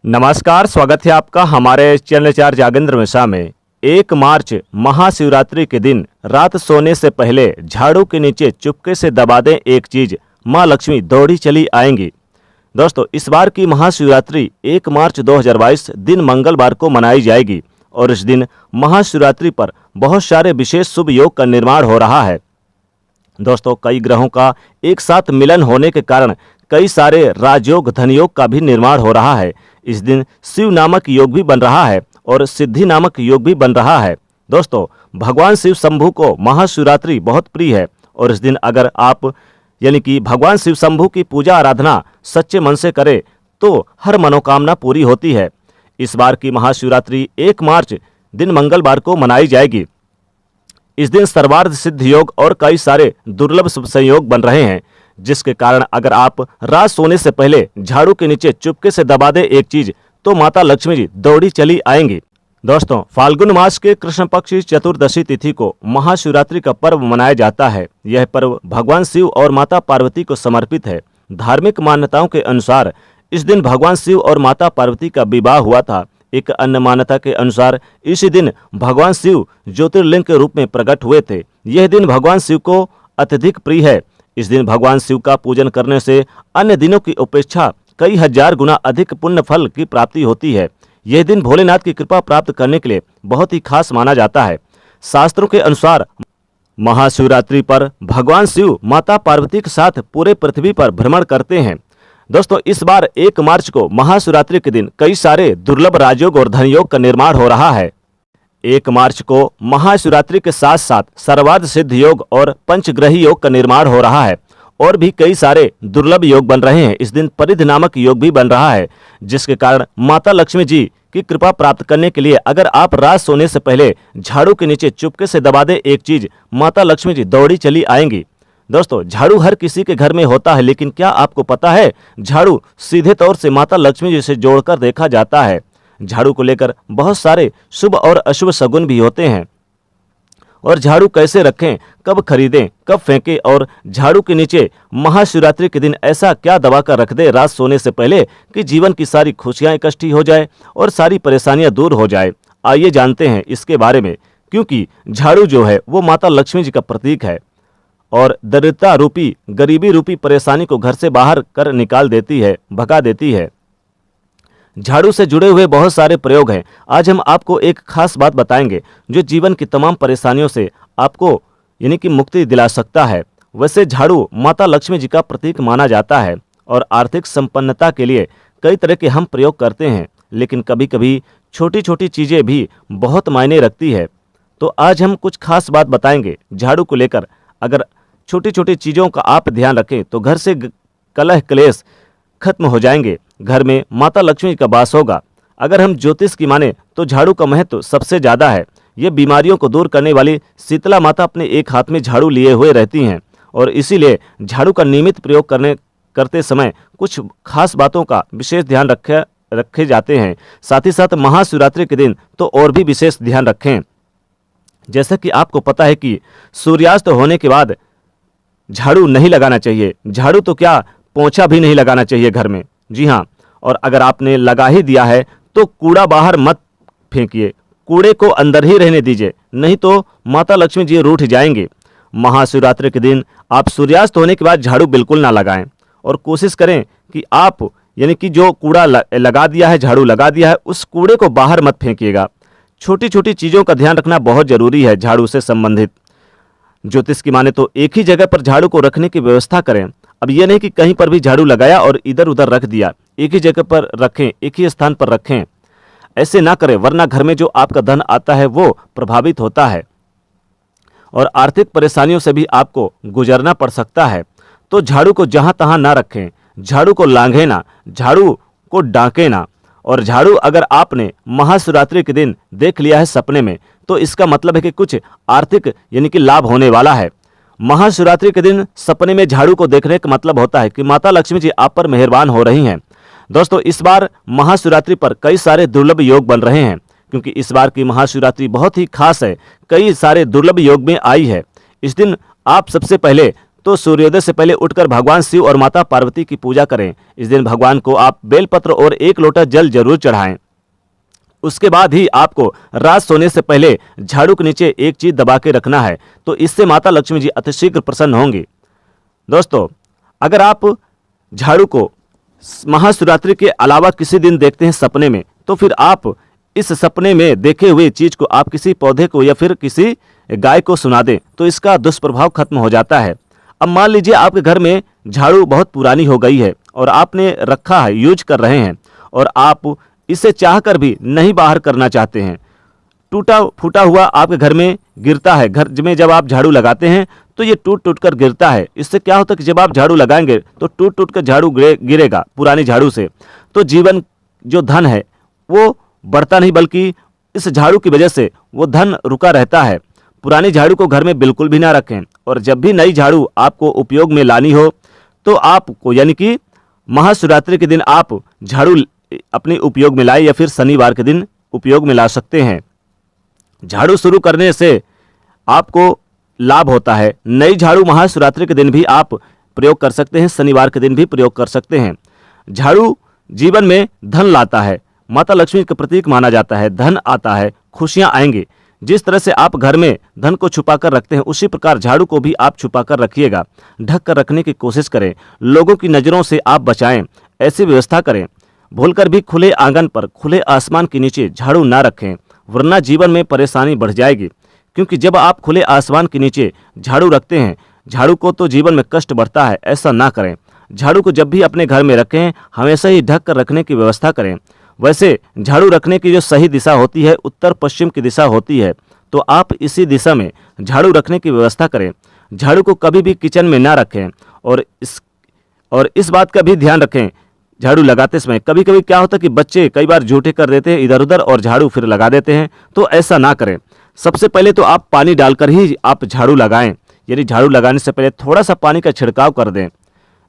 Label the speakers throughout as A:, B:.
A: नमस्कार, स्वागत है आपका हमारे चैनल चार जागेंद्र मिश्रा में। 1 मार्च महाशिवरात्रि के दिन रात सोने से पहले झाड़ू के नीचे चुपके से दबा दें एक चीज, मां लक्ष्मी दौड़ी चली आएंगी। दोस्तों, इस बार की महाशिवरात्रि 1 मार्च 2022 दिन मंगलवार को मनाई जाएगी और इस दिन महाशिवरात्रि पर बहुत सारे विशेष शुभ योग का निर्माण हो रहा है। दोस्तों, कई ग्रहों का एक साथ मिलन होने के कारण कई सारे राजयोग धनयोग का भी निर्माण हो रहा है। इस दिन शिव नामक योग भी बन रहा है और सिद्धि नामक योग भी बन रहा है। दोस्तों, भगवान शिव शंभू को महाशिवरात्रि बहुत प्रिय है और इस दिन अगर आप यानी कि भगवान शिव शंभू की पूजा आराधना सच्चे मन से करें तो हर मनोकामना पूरी होती है। इस बार की महाशिवरात्रि 1 मार्च दिन मंगलवार को मनाई जाएगी। इस दिन सर्वार्थ सिद्ध योग और कई सारे दुर्लभ शुभ संयोग बन रहे हैं, जिसके कारण अगर आप रात सोने से पहले झाड़ू के नीचे चुपके से दबा दे एक चीज तो माता लक्ष्मी जी दौड़ी चली आएंगी। दोस्तों, फाल्गुन मास के कृष्ण पक्ष चतुर्दशी तिथि को महाशिवरात्रि का पर्व मनाया जाता है। यह पर्व भगवान शिव और माता पार्वती को समर्पित है। धार्मिक मान्यताओं के अनुसार इस दिन भगवान शिव और माता पार्वती का विवाह हुआ था। एक अन्य मान्यता के अनुसार इसी दिन भगवान शिव ज्योतिर्लिंग के रूप में प्रकट हुए थे। यह दिन भगवान शिव को अत्यधिक प्रिय है। इस दिन भगवान शिव का पूजन करने से अन्य दिनों की अपेक्षा कई हजार गुना अधिक पुण्य फल की प्राप्ति होती है। यह दिन भोलेनाथ की कृपा प्राप्त करने के लिए बहुत ही खास माना जाता है। शास्त्रों के अनुसार महाशिवरात्रि पर भगवान शिव माता पार्वती के साथ पूरे पृथ्वी पर भ्रमण करते हैं। दोस्तों, इस बार 1 मार्च को महाशिवरात्रि के दिन कई सारे दुर्लभ राजयोग और धनयोग का निर्माण हो रहा है। 1 मार्च को महाशिवरात्रि के साथ साथ सर्वार्थ सिद्ध योग और पंचग्रही योग का निर्माण हो रहा है और भी कई सारे दुर्लभ योग बन रहे हैं। इस दिन परिध नामक योग भी बन रहा है, जिसके कारण माता लक्ष्मी जी की कृपा प्राप्त करने के लिए अगर आप रात सोने से पहले झाड़ू के नीचे चुपके से दबा दे एक चीज, माता लक्ष्मी जी दौड़ी चली आएंगी। दोस्तों, झाड़ू हर किसी के घर में होता है, लेकिन क्या आपको पता है झाड़ू सीधे तौर से माता लक्ष्मी जी से जोड़कर देखा जाता है। झाड़ू को लेकर बहुत सारे शुभ और अशुभ शगुन भी होते हैं और झाड़ू कैसे रखें, कब खरीदें, कब फेंकें और झाड़ू के नीचे महाशिवरात्रि के दिन ऐसा क्या दबा कर रख दे रात सोने से पहले कि जीवन की सारी खुशियां इकट्ठी हो जाए और सारी परेशानियां दूर हो जाए। आइए जानते हैं इसके बारे में, क्योंकि झाड़ू जो है वो माता लक्ष्मी जी का प्रतीक है और दरिद्रता रूपी गरीबी रूपी परेशानी को घर से बाहर कर निकाल देती है, भगा देती है। झाड़ू से जुड़े हुए बहुत सारे प्रयोग हैं। आज हम आपको एक खास बात बताएंगे जो जीवन की तमाम परेशानियों से आपको यानी कि मुक्ति दिला सकता है। वैसे झाड़ू माता लक्ष्मी जी का प्रतीक माना जाता है और आर्थिक संपन्नता के लिए कई तरह के हम प्रयोग करते हैं, लेकिन कभी कभी छोटी छोटी चीज़ें भी बहुत मायने रखती है। तो आज हम कुछ खास बात बताएंगे झाड़ू को लेकर। अगर छोटी छोटी चीज़ों का आप ध्यान रखें तो घर से कलह क्लेश खत्म हो जाएंगे, घर में माता लक्ष्मी का वास होगा। अगर हम ज्योतिष की माने तो झाड़ू का महत्व सबसे ज़्यादा है। ये बीमारियों को दूर करने वाली शीतला माता अपने एक हाथ में झाड़ू लिए हुए रहती हैं और इसीलिए झाड़ू का नियमित प्रयोग करते समय कुछ खास बातों का विशेष ध्यान रखे जाते हैं। साथ ही साथ महाशिवरात्रि के दिन तो और भी विशेष ध्यान रखें। जैसा कि आपको पता है कि सूर्यास्त होने के बाद झाड़ू नहीं लगाना चाहिए। झाड़ू तो क्या, पोंछा भी नहीं लगाना चाहिए घर में। जी हाँ, और अगर आपने लगा ही दिया है तो कूड़ा बाहर मत फेंकिए, कूड़े को अंदर ही रहने दीजिए, नहीं तो माता लक्ष्मी जी रूठ जाएंगे। महाशिवरात्रि के दिन आप सूर्यास्त होने के बाद झाड़ू बिल्कुल ना लगाएं और कोशिश करें कि आप यानी कि जो कूड़ा लगा दिया है, झाड़ू लगा दिया है, उस कूड़े को बाहर मत फेंकिएगा। छोटी छोटी चीज़ों का ध्यान रखना बहुत ज़रूरी है झाड़ू से संबंधित। ज्योतिष की माने तो एक ही जगह पर झाड़ू को रखने की व्यवस्था करें। अब यह नहीं कि कहीं पर भी झाड़ू लगाया और इधर उधर रख दिया, एक ही जगह पर रखें, एक ही स्थान पर रखें। ऐसे ना करें, वरना घर में जो आपका धन आता है वो प्रभावित होता है और आर्थिक परेशानियों से भी आपको गुजरना पड़ सकता है। तो झाड़ू को जहां तहां ना रखें, झाड़ू को लांघें ना, झाड़ू को डांकें ना। और झाड़ू अगर आपने महाशिवरात्रि के दिन देख लिया है सपने में तो इसका मतलब है कि कुछ आर्थिक यानी कि लाभ होने वाला है। महाशिवरात्रि के दिन सपने में झाड़ू को देखने का मतलब होता है कि माता लक्ष्मी जी आप पर मेहरबान हो रही हैं। दोस्तों, इस बार महाशिवरात्रि पर कई सारे दुर्लभ योग बन रहे हैं, क्योंकि इस बार की महाशिवरात्रि बहुत ही खास है, कई सारे दुर्लभ योग में आई है। इस दिन आप सबसे पहले तो सूर्योदय से पहले उठकर भगवान शिव और माता पार्वती की पूजा करें। इस दिन भगवान को आप बेलपत्र और 1 लोटा जल जरूर चढ़ाएं। उसके बाद ही आपको रात सोने से पहले झाड़ू के नीचे एक चीज दबा के रखना है, तो इससे माता लक्ष्मी जी अतिशीघ्र प्रसन्न होंगी। दोस्तों, अगर आप झाड़ू को महाशिवरात्रि के अलावा किसी दिन देखते हैं सपने में, तो फिर आप इस सपने में देखे हुए चीज को आप किसी पौधे को या फिर किसी गाय को सुना दें, तो इसका दुष्प्रभाव खत्म हो जाता है। अब मान लीजिए आपके घर में झाड़ू बहुत पुरानी हो गई है और आपने रखा है, यूज कर रहे हैं, और आप इसे चाहकर भी नहीं बाहर करना चाहते हैं। टूटा फूटा हुआ आपके घर में गिरता है। घर में जब आप झाड़ू लगाते हैं तो ये टूट टूट कर गिरता है। इससे क्या होता है कि जब आप झाड़ू लगाएंगे तो टूट टूट कर झाड़ू गिरेगा पुरानी झाड़ू से, तो जीवन जो धन है वो बढ़ता नहीं, बल्कि इस झाड़ू की वजह से वो धन रुका रहता है। पुरानी झाड़ू को घर में बिल्कुल भी ना रखें, और जब भी नई झाड़ू आपको उपयोग में लानी हो तो आपको, यानी कि महाशिवरात्रि के दिन आप झाड़ू अपने उपयोग में लाए या फिर शनिवार के दिन उपयोग में ला सकते हैं। झाड़ू शुरू करने से आपको लाभ होता है। नई झाड़ू महाशिवरात्रि के दिन भी आप प्रयोग कर सकते हैं, शनिवार के दिन भी प्रयोग कर सकते हैं। झाड़ू जीवन में धन लाता है, माता लक्ष्मी का प्रतीक माना जाता है। धन आता है, खुशियां आएंगी। जिस तरह से आप घर में धन को छुपा कर रखते हैं, उसी प्रकार झाड़ू को भी आप छुपा कर रखिएगा। ढक कर रखने की कोशिश करें, लोगों की नज़रों से आप बचाएं, ऐसी व्यवस्था करें। भूलकर भी खुले आंगन पर, खुले आसमान के नीचे झाड़ू ना रखें, वरना जीवन में परेशानी बढ़ जाएगी। क्योंकि जब आप खुले आसमान के नीचे झाड़ू रखते हैं, झाड़ू को तो जीवन में कष्ट बढ़ता है, ऐसा ना करें। झाड़ू को जब भी अपने घर में रखें, हमेशा ही ढक कर रखने की व्यवस्था करें। वैसे झाड़ू रखने की जो सही दिशा होती है उत्तर पश्चिम की दिशा होती है, तो आप इसी दिशा में झाड़ू रखने की व्यवस्था करें। झाड़ू को कभी भी किचन में ना रखें, और इस बात का भी ध्यान रखें झाड़ू लगाते समय। कभी कभी क्या होता है कि बच्चे कई बार झूठे कर देते हैं इधर उधर और झाड़ू फिर लगा देते हैं, तो ऐसा ना करें। सबसे पहले तो आप पानी डालकर ही आप झाड़ू लगाएं, यानी झाड़ू लगाने से पहले थोड़ा सा पानी का छिड़काव कर दें।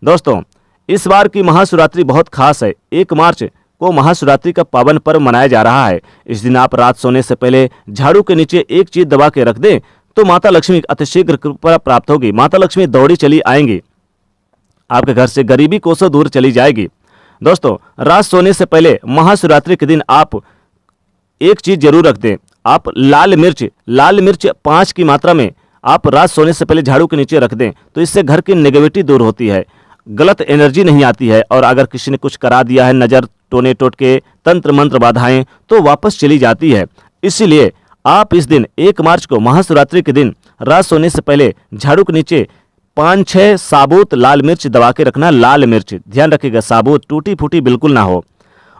A: दोस्तों, इस बार की महाशिवरात्रि बहुत खास है। 1 मार्च को महाशिवरात्रि का पावन पर्व मनाया जा रहा है। इस दिन आप रात सोने से पहले झाड़ू के नीचे एक चीज दबा के रख दें, तो माता लक्ष्मी अतिशीघ्र कृपा प्राप्त होगी। माता लक्ष्मी दौड़ी चली आएंगी, आपके घर से गरीबी कोसों दूर चली जाएगी। दोस्तों, रात सोने से पहले महाशिवरात्रि के दिन आप एक चीज जरूर रख दें। आप लाल मिर्च 5 की मात्रा में आप रात सोने से पहले झाड़ू के नीचे रख दें, तो इससे घर की नेगेटिविटी दूर होती है, गलत एनर्जी नहीं आती है, और अगर किसी ने कुछ करा दिया है, नजर टोने टोटके तंत्र मंत्र बाधाएं, तो वापस चली जाती है। इसीलिए आप इस दिन 1 मार्च को महाशिवरात्रि के दिन रात सोने से पहले झाड़ू के नीचे 5-6 साबुत लाल मिर्च दबा के रखना। लाल मिर्च, ध्यान रखिएगा, साबुत, टूटी फूटी बिल्कुल ना हो।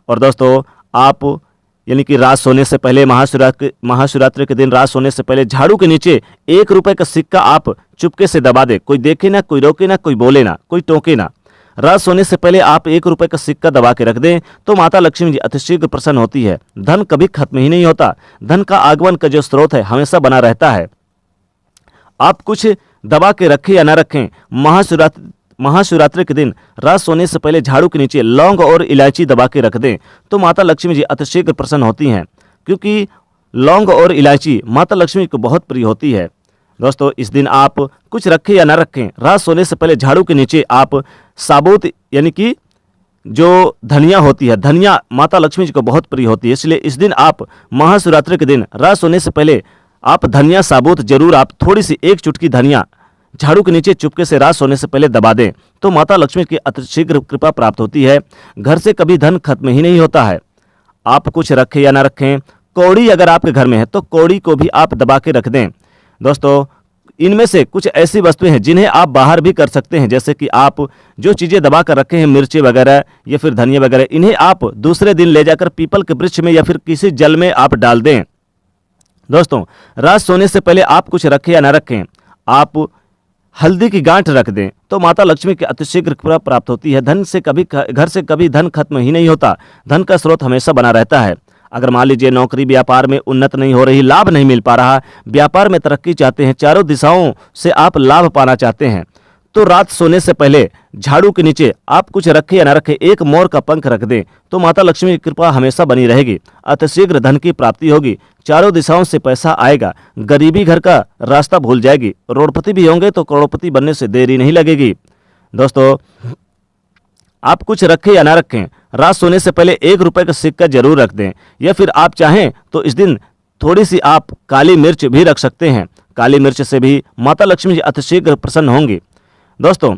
A: और दोस्तों, आप यानी कि रात सोने से पहले महाशिवरात्रि के दिन रात सोने से पहले झाड़ू के नीचे 1 रुपए का सिक्का आप चुपके से दबा दे। कोई देखे ना, कोई रोके ना, कोई बोले ना, कोई टोके ना। रात सोने से पहले आप 1 रुपए का सिक्का दबा के रख दें, तो माता लक्ष्मी जी अतिशीघ्र प्रसन्न होती है। धन कभी खत्म ही नहीं होता। धन का आगमन का जो स्रोत है हमेशा बना रहता है। आप कुछ दबा के रखें या ना रखें, महाशिवरात्रि के दिन रात सोने से पहले झाड़ू के नीचे लौंग और इलायची दबा के रख दें, तो माता लक्ष्मी जी अतिशीघ्र प्रसन्न होती हैं। क्योंकि लौंग और इलायची माता लक्ष्मी को बहुत प्रिय होती है। दोस्तों, इस दिन आप कुछ रखें या ना रखें, रात सोने से पहले झाड़ू के नीचे आप साबुत, यानी कि जो धनिया होती है, धनिया माता लक्ष्मी जी को बहुत प्रिय होती है। इसलिए इस दिन आप महाशिवरात्रि के दिन रात सोने से पहले आप धनिया साबुत जरूर, आप थोड़ी सी 1 चुटकी धनिया झाड़ू के नीचे चुपके से रात सोने से पहले दबा दें, तो माता लक्ष्मी की अतिशीघ्र कृपा प्राप्त होती है। घर से कभी धन खत्म ही नहीं होता है। आप कुछ रखें या ना रखें, कौड़ी अगर आपके घर में है तो कौड़ी को भी आप दबा के रख दें। दोस्तों, इनमें से कुछ ऐसी वस्तुएं हैं जिन्हें आप बाहर भी कर सकते हैं, जैसे कि आप जो चीज़ें दबा कर रखे हैं, मिर्ची वगैरह या फिर धनिया वगैरह, इन्हें आप दूसरे दिन ले जाकर पीपल के वृक्ष में या फिर किसी जल में आप डाल दें। दोस्तों, रात सोने से पहले आप कुछ रखें या ना रखें, आप हल्दी की गांठ रख दें, तो माता लक्ष्मी की अतिशीघ्र कृपा प्राप्त होती है। घर से कभी धन खत्म ही नहीं होता। धन का स्रोत हमेशा बना रहता है। अगर मान लीजिए नौकरी व्यापार में उन्नत नहीं हो रही, लाभ नहीं मिल पा रहा, व्यापार में तरक्की चाहते हैं, चारों दिशाओं से आप लाभ पाना चाहते हैं, तो रात सोने से पहले झाड़ू के नीचे आप कुछ रखे या न रखे एक मोर का पंख रख दें तो माता लक्ष्मी की कृपा हमेशा बनी रहेगी। अतिशीघ्र धन की प्राप्ति होगी, चारों दिशाओं से पैसा आएगा, गरीबी घर का रास्ता भूल जाएगी, रोडपति भी होंगे तो करोड़पति बनने से देरी नहीं लगेगी। दोस्तों, आप कुछ रखें या ना रखें, रात सोने से पहले 1 रुपए का सिक्का जरूर रख दें, या फिर आप चाहें तो इस दिन थोड़ी सी आप काली मिर्च भी रख सकते हैं। काली मिर्च से भी माता लक्ष्मी जी अतिशीघ्र प्रसन्न होंगी। दोस्तों,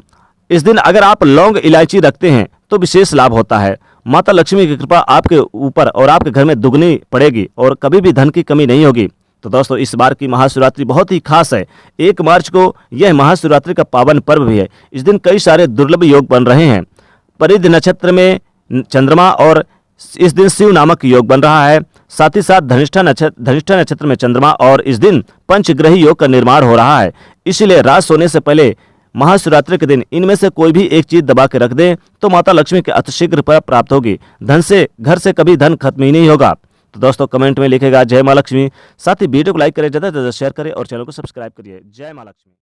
A: इस दिन अगर आप लौंग इलायची रखते हैं तो विशेष लाभ होता है। माता लक्ष्मी की कृपा आपके ऊपर और आपके घर में दुगनी पड़ेगी और कभी भी धन की कमी नहीं होगी। तो दोस्तों, इस बार की महाशिवरात्रि बहुत ही खास है। 1 मार्च को यह महाशिवरात्रि का पावन पर्व भी है। इस दिन कई सारे दुर्लभ योग बन रहे हैं। परिध नक्षत्र में चंद्रमा और इस दिन शिव नामक योग बन रहा है। साथ ही साथ धनिष्ठा नक्षत्र में चंद्रमा और इस दिन पंचग्रही योग का निर्माण हो रहा है। इसलिए रात सोने से पहले महाशिवरात्रि के दिन इनमें से कोई भी एक चीज दबा के रख दें तो माता लक्ष्मी के अतिशीघ्र प्राप्त होगी। धन से घर से कभी धन खत्म ही नहीं होगा। तो दोस्तों, कमेंट में लिखेगा जय मां लक्ष्मी। साथ ही वीडियो को लाइक करें, ज़्यादा से ज़्यादा शेयर करें और चैनल को सब्सक्राइब करिए। जय मां लक्ष्मी।